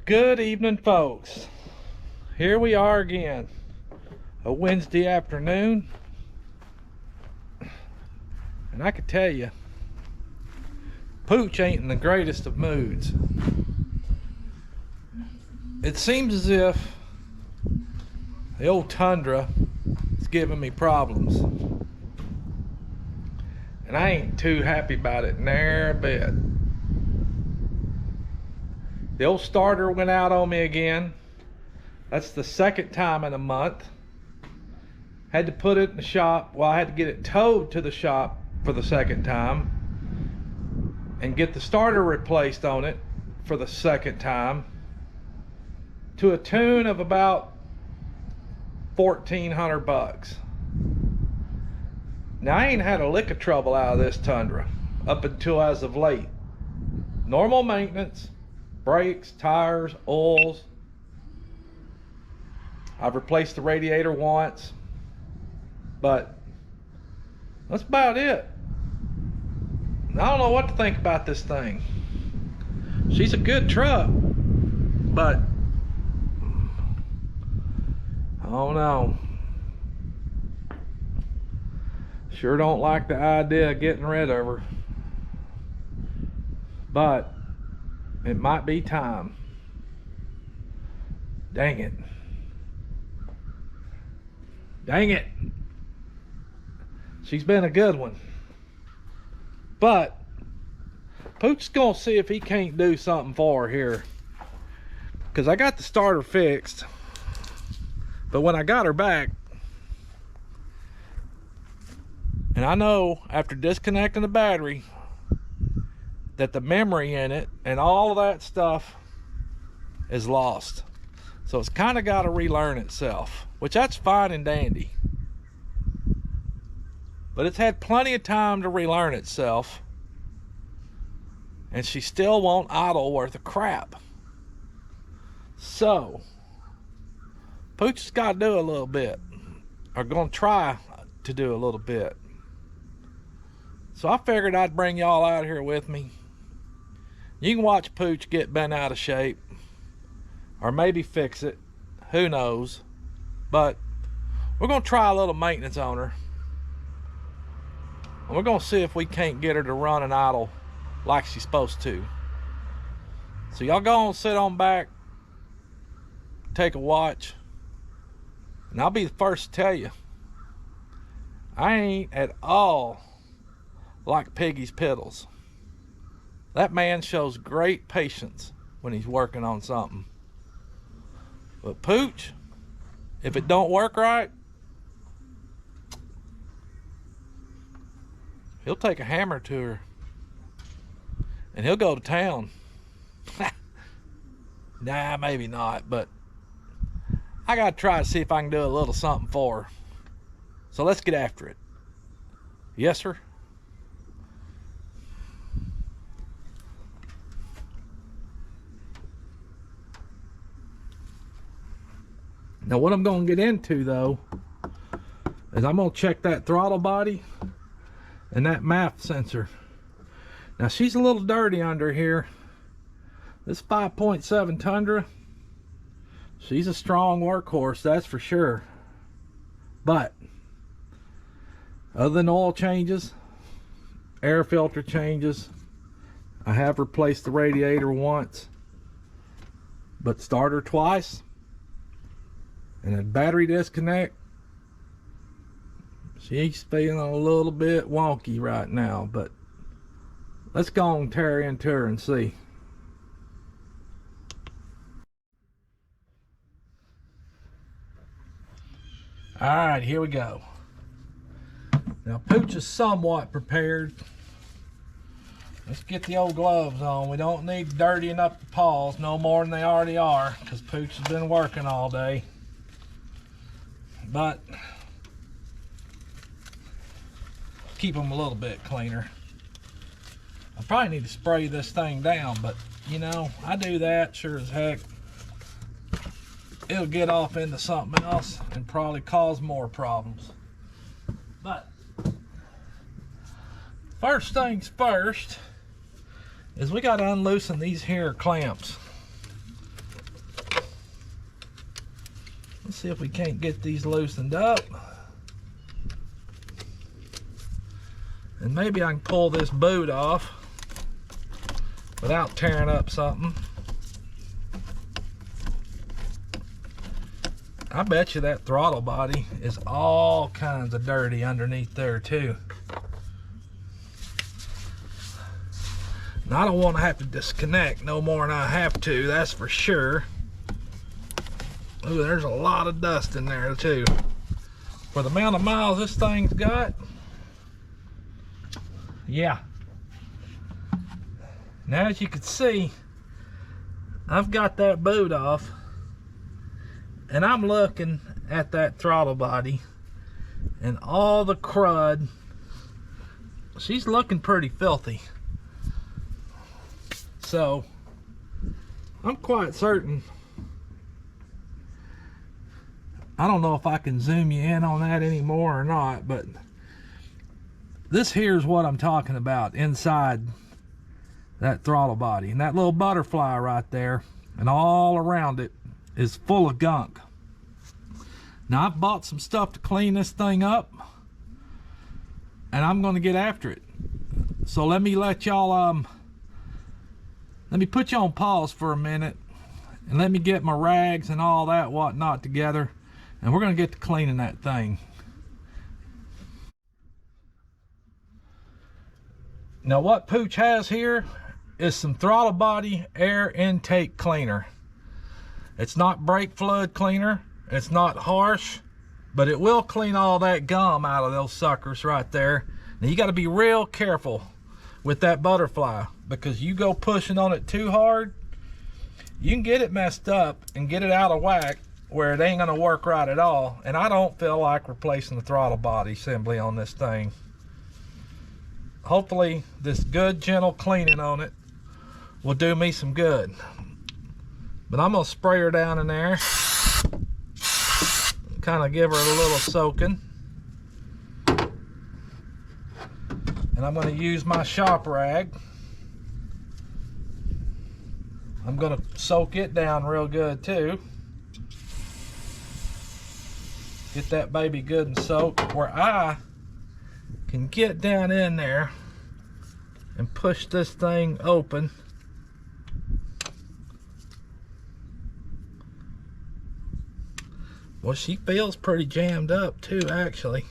Good evening, folks. Here we are again, a Wednesday afternoon, and I can tell you, Pooch ain't in the greatest of moods. It seems as if the old Tundra is giving me problems, and I ain't too happy about it near a bit. The old starter went out on me again. That's the second time in a month. Had to put it in the shop. Well, I had to get it towed to the shop for the second time and get the starter replaced on it for the second time to a tune of about $1,400. Now, I ain't had a lick of trouble out of this Tundra up until as of late. Normal maintenance. Brakes, tires, oils. I've replaced the radiator once, but that's about it. I don't know what to think about this thing. She's a good truck, but I don't know. Sure don't like the idea of getting rid of her, but it might be time. Dang it. Dang it. She's been a good one. But Pooch's gonna see if he can't do something for her here. Because I got the starter fixed. But when I got her back, and I know after disconnecting the battery that the memory in it and all of that stuff is lost. So it's kind of got to relearn itself, which that's fine and dandy. But it's had plenty of time to relearn itself, and she still won't idle worth of crap. So Pooch has got to do a little bit, or going to try to do a little bit. So I figured I'd bring y'all out here with me. You can watch Pooch get bent out of shape, or maybe fix it, who knows. But we're gonna try a little maintenance on her, and we're gonna see if we can't get her to run and idle like she's supposed to. So y'all go on, sit on back, take a watch, and I'll be the first to tell you, I ain't at all like Piggy's piddles. That man shows great patience when he's working on something. But Pooch, if it don't work right, he'll take a hammer to her and he'll go to town. Nah, maybe not, but I gotta try to see if I can do a little something for her. So let's get after it. Yes, sir. Now what I'm going to get into though is I'm going to check that throttle body and that MAF sensor. Now she's a little dirty under here. This 5.7 Tundra, she's a strong workhorse, that's for sure. But other than oil changes, air filter changes, I have replaced the radiator once, but starter twice, and a battery disconnect, she's feeling a little bit wonky right now. But let's go and tear into her and see. Alright, here we go. Now Pooch is somewhat prepared. Let's get the old gloves on. We don't need dirtying up the paws no more than they already are, because Pooch has been working all day. But keep them a little bit cleaner. I probably need to spray this thing down, but you know, I do that sure as heck. It'll get off into something else and probably cause more problems. But first things first is we got to unloosen these here clamps. Let's see if we can't get these loosened up. And maybe I can pull this boot off without tearing up something. I bet you that throttle body is all kinds of dirty underneath there too. And I don't want to have to disconnect no more than I have to, that's for sure. Ooh, there's a lot of dust in there too. For the amount of miles this thing's got, yeah. Now as you can see, I've got that boot off. And I'm looking at that throttle body and all the crud. She's looking pretty filthy. So I'm quite certain. I don't know if I can zoom you in on that anymore or not, but this here's what I'm talking about inside that throttle body. And that little butterfly right there and all around it is full of gunk. Now I've bought some stuff to clean this thing up, and I'm going to get after it. So let me let y'all let me put you on pause for a minute, and let me get my rags and all that whatnot together, and we're going to get to cleaning that thing. Now what Pooch has here is some throttle body air intake cleaner. It's not brake fluid cleaner, it's not harsh, but it will clean all that gum out of those suckers right there. Now you got to be real careful with that butterfly, because you go pushing on it too hard, you can get it messed up and get it out of whack where it ain't gonna work right at all. And I don't feel like replacing the throttle body assembly on this thing. Hopefully this good gentle cleaning on it will do me some good. But I'm gonna spray her down in there, kind of give her a little soaking. And I'm going to use my shop rag. I'm going to soak it down real good too. Get that baby good and soaked where I can get down in there and push this thing open. Well, she feels pretty jammed up too, actually.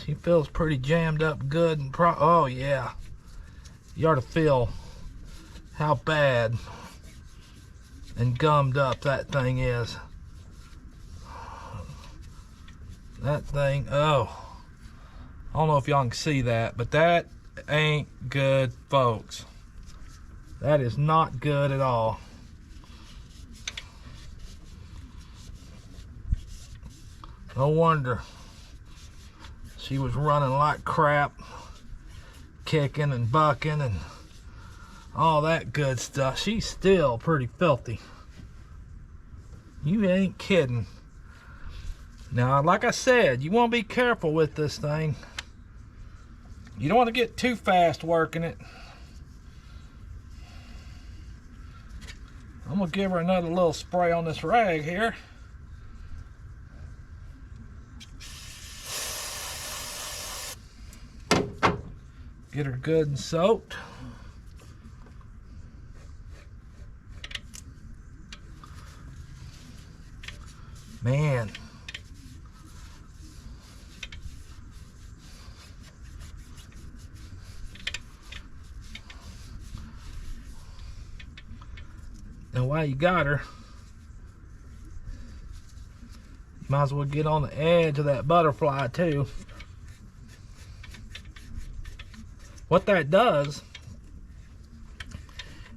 She feels pretty jammed up good and oh yeah. You ought to feel how bad and gummed up that thing is. That thing, oh. I don't know if y'all can see that, but that ain't good, folks. That is not good at all. No wonder she was running like crap, kicking and bucking and all that good stuff. She's still pretty filthy. You ain't kidding. Now, like I said, you want to be careful with this thing. You don't want to get too fast working it. I'm going to give her another little spray on this rag here. Get her good and soaked. Man. Now while you got her, you might as well get on the edge of that butterfly too. What that does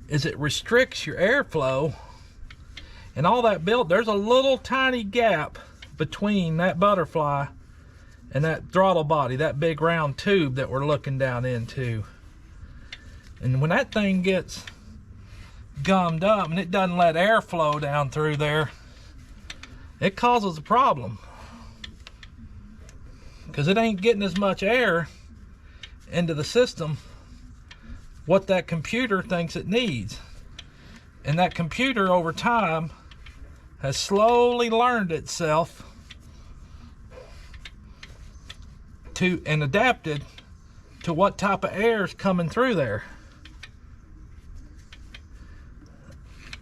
is it restricts your airflow and all that built. There's a little tiny gap between that butterfly and that throttle body, that big round tube that we're looking down into. And when that thing gets gummed up and it doesn't let air flow down through there, it causes a problem, because it ain't getting as much air into the system what that computer thinks it needs. And that computer over time has slowly learned itself to and adapted to what type of air is coming through there.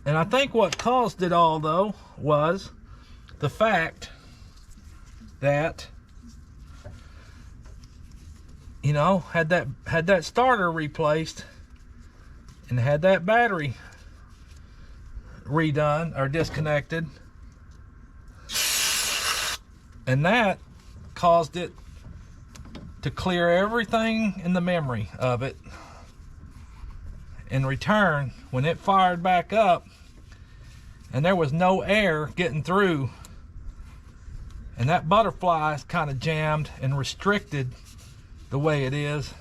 And I think what caused it all, though, was the fact that, you know, had that starter replaced and had that battery redone or disconnected, and that caused it to clear everything in the memory of it. In return, when it fired back up and there was no air getting through, and that butterfly is kind of jammed and restricted the way it is,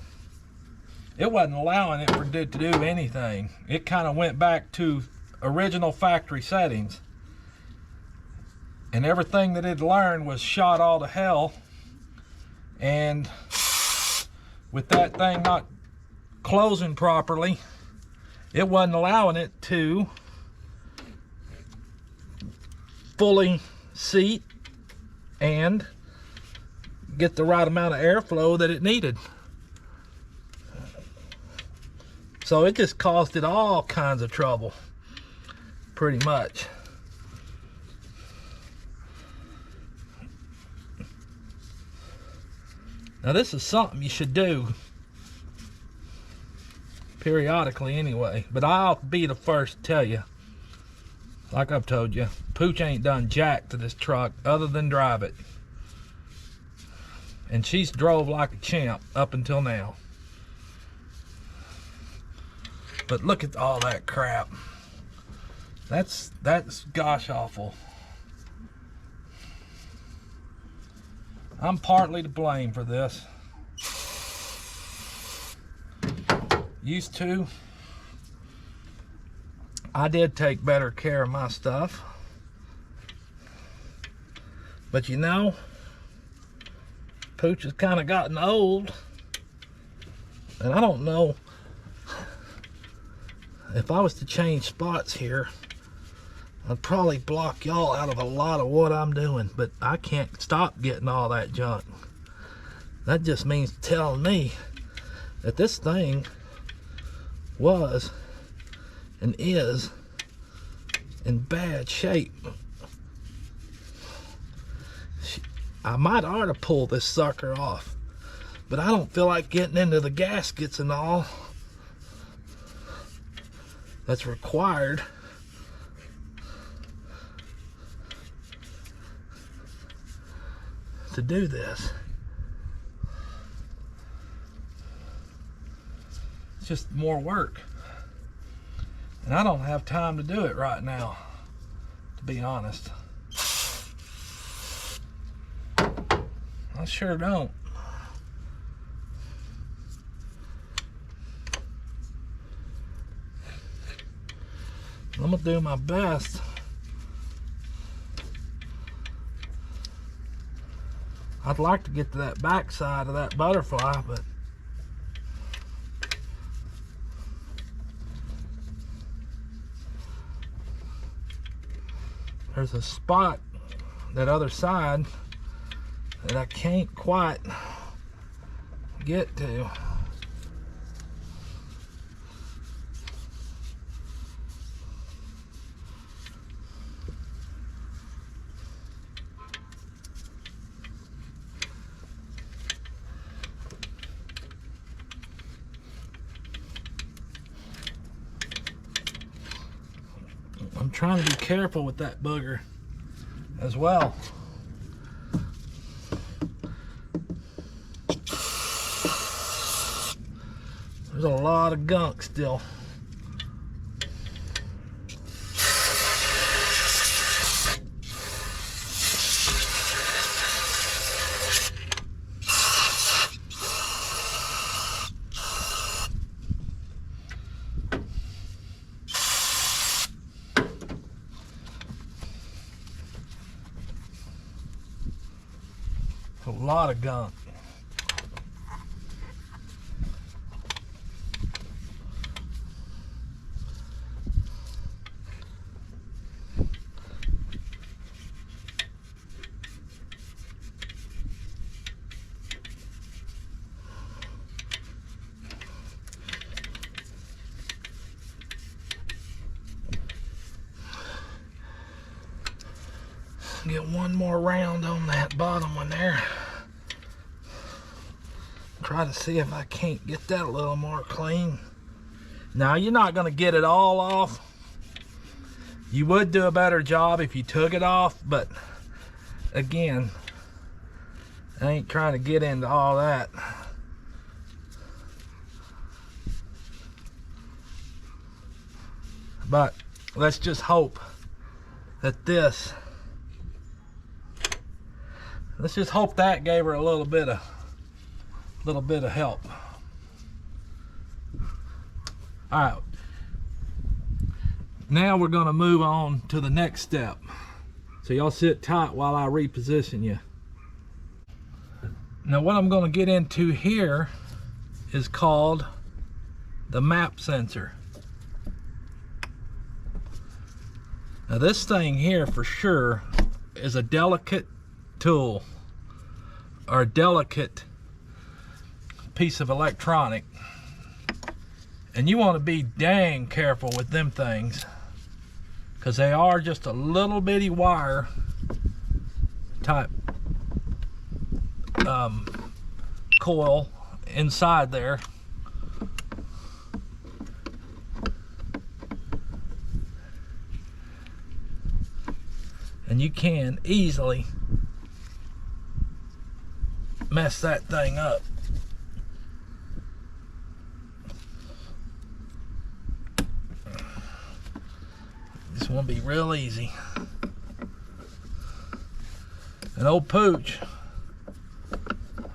it wasn't allowing it to do anything. It kind of went back to original factory settings, and everything that it learned was shot all to hell. And with that thing not closing properly, it wasn't allowing it to fully seat and get the right amount of airflow that it needed. So it just caused it all kinds of trouble, pretty much. Now this is something you should do periodically anyway, but I'll be the first to tell you, like I've told you, Pooch ain't done jack to this truck other than drive it. And she's drove like a champ up until now. But look at all that crap. That's gosh awful. I'm partly to blame for this. Used to, I did take better care of my stuff. But you know, Pooch has kind of gotten old. And I don't know if I was to change spots here, I'd probably block y'all out of a lot of what I'm doing, but I can't stop getting all that junk. That just means telling me that this thing was and is in bad shape. I might ought to pull this sucker off, but I don't feel like getting into the gaskets and all that's required to do this. It's just more work, and I don't have time to do it right now, to be honest. I sure don't. I'm gonna do my best. I'd like to get to that back side of that butterfly, but there's a spot, that other side, that I can't quite get to. I'm trying to be careful with that booger as well. There's a lot of gunk still. A lot of gunk. Get one more round on that bottom one there. Try to see if I can't get that a little more clean. Now, you're not going to get it all off. You would do a better job if you took it off, but again, I ain't trying to get into all that. But let's just hope that let's just hope that gave her a little bit of help. All right, now we're going to move on to the next step. So y'all sit tight while I reposition you. Now what I'm going to get into here is called the map sensor. Now this thing here for sure is a delicate tool, or a delicate piece of electronic, and you want to be dang careful with them things, because they are just a little bitty wire type coil inside there. And you can easily mess that thing up. This won't be real easy. And old Pooch,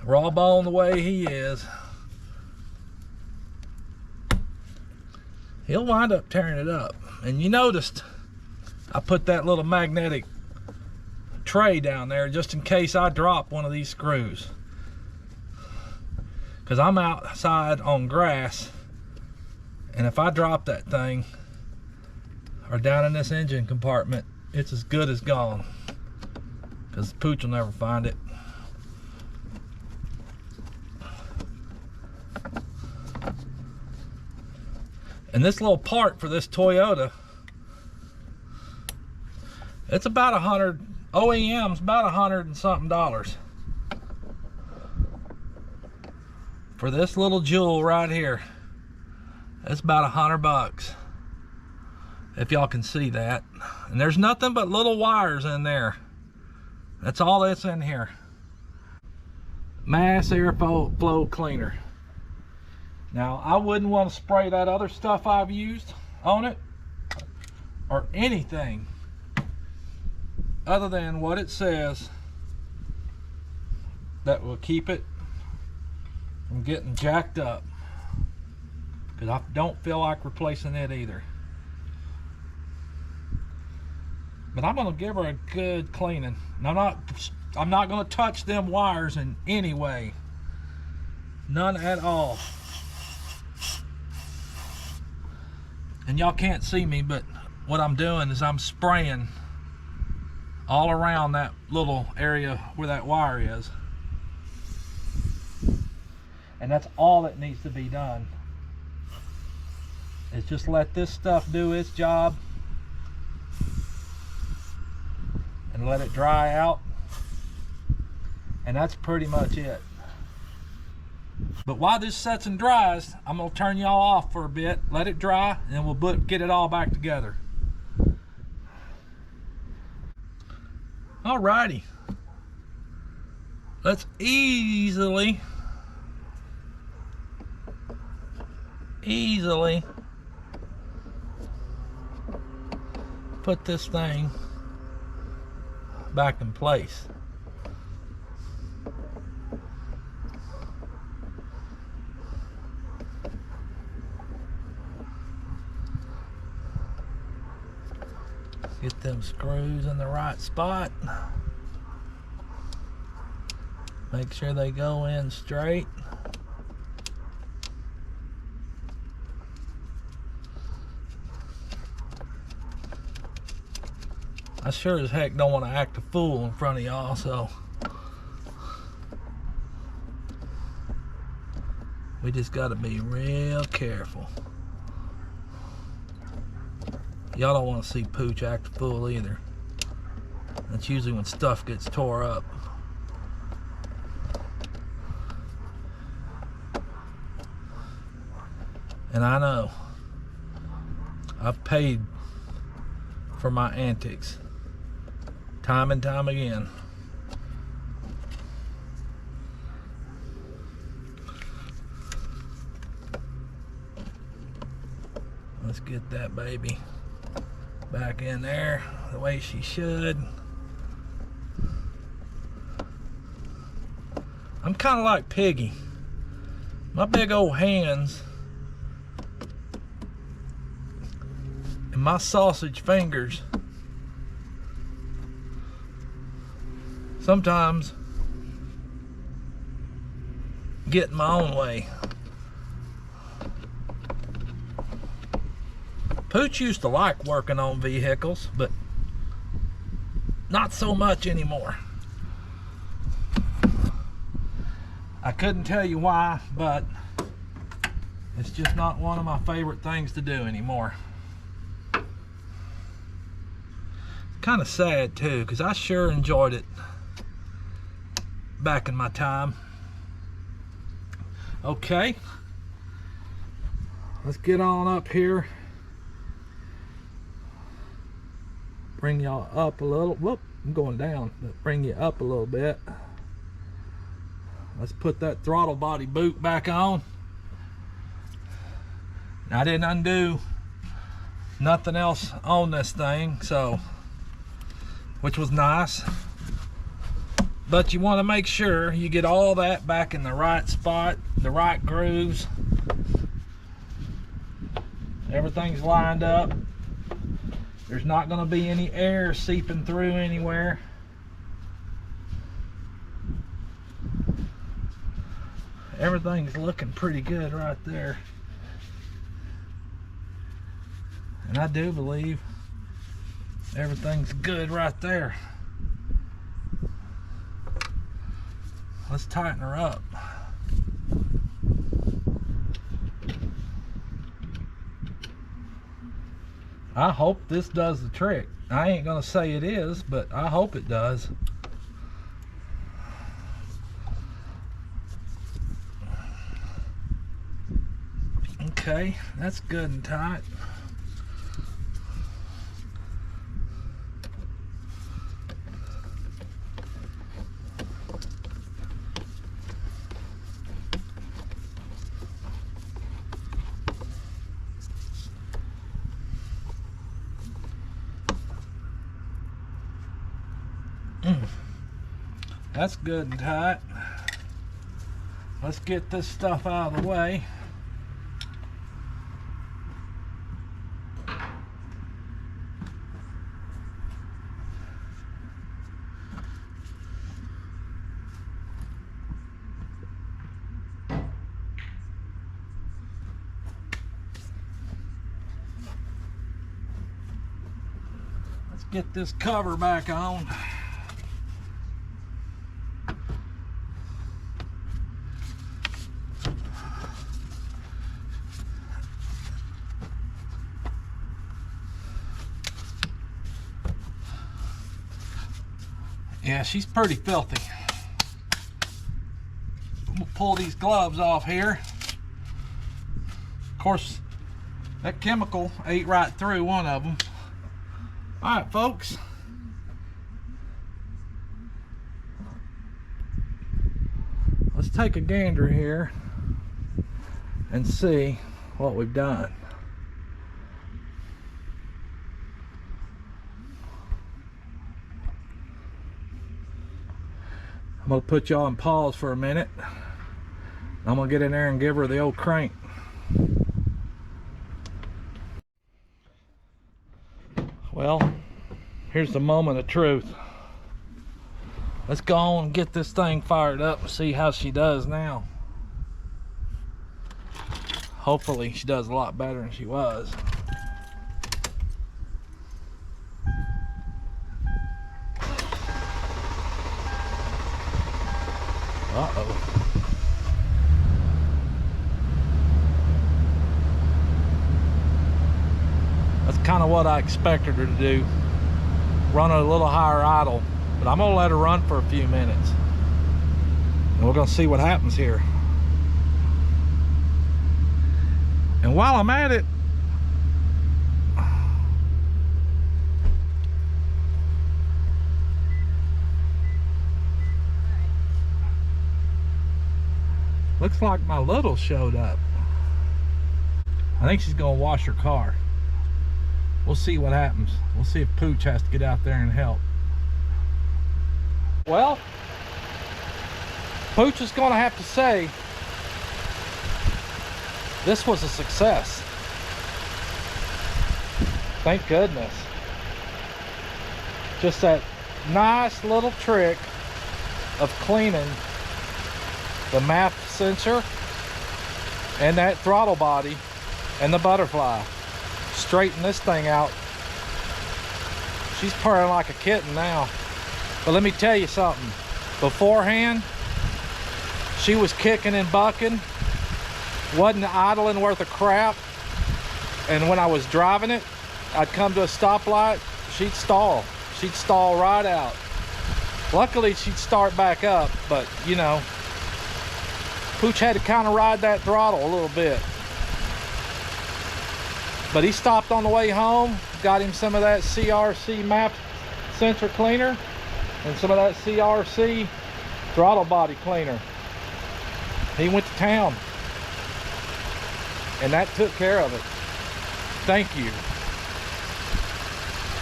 raw bone the way he is, he'll wind up tearing it up. And you noticed I put that little magnetic tray down there just in case I drop one of these screws, because I'm outside on grass, and if I drop that thing or down in this engine compartment, it's as good as gone, because Pooch will never find it. And this little part for this Toyota, it's about OEM's about $100 and something. For this little jewel right here, it's about $100, if y'all can see that. And there's nothing but little wires in there. That's all that's in here. Mass airflow cleaner. Now, I wouldn't want to spray that other stuff I've used on it, or anything other than what it says that will keep it from getting jacked up, because I don't feel like replacing it either. But I'm going to give her a good cleaning. And I'm not going to touch them wires in any way, none at all. And y'all can't see me, but what I'm doing is I'm spraying all around that little area where that wire is. And that's all that needs to be done, is just let this stuff do its job and let it dry out, and that's pretty much it. But while this sets and dries, I'm going to turn y'all off for a bit, let it dry, and then we'll get it all back together. Alrighty, let's easily put this thing back in place. Get them screws in the right spot. Make sure they go in straight. I sure as heck don't want to act a fool in front of y'all, so we just got to be real careful. Y'all don't want to see Pooch act a fool either. That's usually when stuff gets tore up. And I know I've paid for my antics time and time again. Let's get that baby back in there the way she should. I'm kind of like Piggy. My big old hands and my sausage fingers sometimes get in my own way. Pooch used to like working on vehicles, but not so much anymore. I couldn't tell you why, but it's just not one of my favorite things to do anymore. Kind of sad too, because I sure enjoyed it back in my time. Okay, let's get on up here. Bring y'all up a little. Whoop, I'm going down, but bring you up a little bit. Let's put that throttle body boot back on. I didn't undo nothing else on this thing, so, which was nice. But you want to make sure you get all that back in the right spot, the right grooves. Everything's lined up. There's not going to be any air seeping through anywhere. Everything's looking pretty good right there. And I do believe everything's good right there. Let's tighten her up. I hope this does the trick. I ain't gonna say it is, but I hope it does. Okay, that's good and tight. That's good and tight. Let's get this stuff out of the way. Let's get this cover back on. Yeah, she's pretty filthy. I'm gonna pull these gloves off here. Of course, that chemical ate right through one of them. All right, folks. Let's take a gander here and see what we've done. I'm gonna put y'all on pause for a minute. I'm gonna get in there and give her the old crank. Well, here's the moment of truth. Let's go on and get this thing fired up and see how she does now. Hopefully she does a lot better than she was. Uh-oh. That's kind of what I expected her to do. run a little higher idle, but I'm gonna let her run for a few minutes and we're gonna see what happens here. And while I'm at it, looks like my little showed up. I think she's gonna wash her car. We'll see what happens. We'll see if Pooch has to get out there and help. Well, Pooch is gonna have to say this was a success. Thank goodness. Just that nice little trick of cleaning the MAF sensor and that throttle body and the butterfly. Straighten this thing out. She's purring like a kitten now. But let me tell you something. Beforehand, she was kicking and bucking, wasn't idling worth of crap. And when I was driving it, I'd come to a stoplight, she'd stall. She'd stall right out. Luckily, she'd start back up, but you know, Pooch had to kind of ride that throttle a little bit. But he stopped on the way home, got him some of that CRC MAF sensor cleaner and some of that CRC throttle body cleaner. He went to town and that took care of it. Thank you.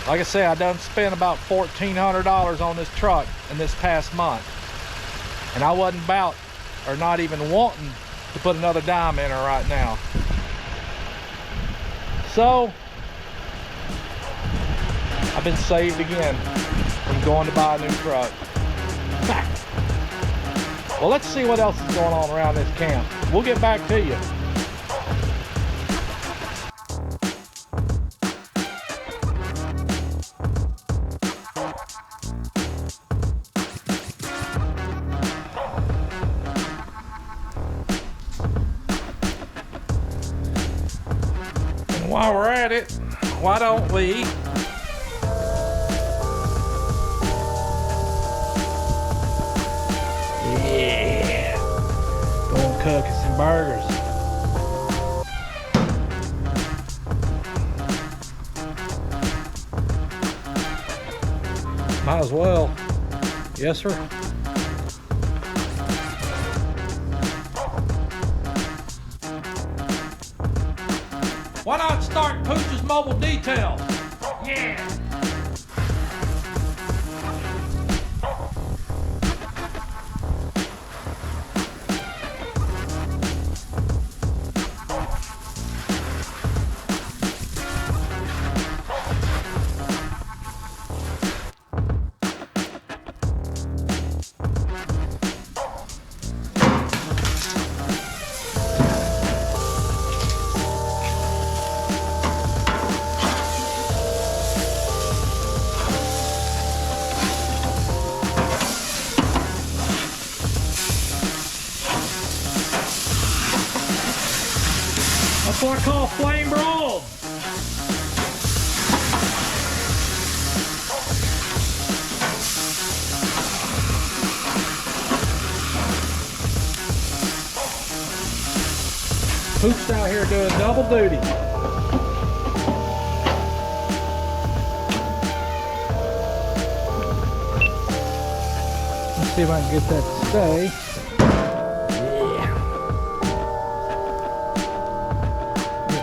Like I say, I done spent about $1,400 on this truck in this past month, and I wasn't about or not even wanting to put another dime in her right now. So I've been saved again from going to buy a new truck. Well, let's see what else is going on around this camp. We'll get back to you. While we're at it, why don't we go and cook us some burgers. Might as well. Yes, sir. Why not start Pooch's mobile detail? Yeah! That's what I call flame broiled. Pooch's out here doing double duty. Let's see if I can get that to stay.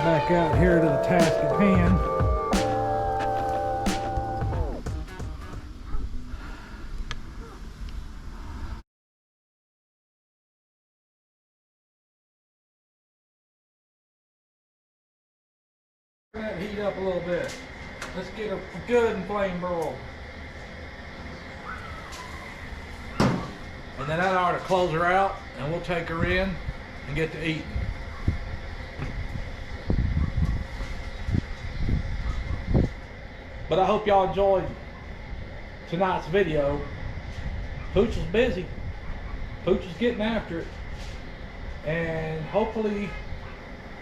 Back out here to the task at hand. Let that heat up a little bit. Let's get her good and flame broiled. And then that ought to close her out and we'll take her in and get to eating. But I hope y'all enjoyed tonight's video. Pooch is busy. Pooch is getting after it. And hopefully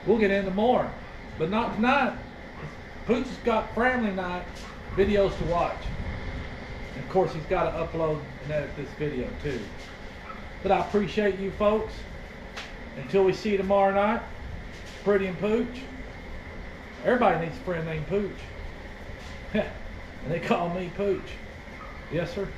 we'll get into more. But not tonight. Pooch has got family night videos to watch. And of course, he's got to upload and edit this video too. But I appreciate you folks. Until we see you tomorrow night, Pretty and Pooch. Everybody needs a friend named Pooch. And they call me Pooch. Yes, sir.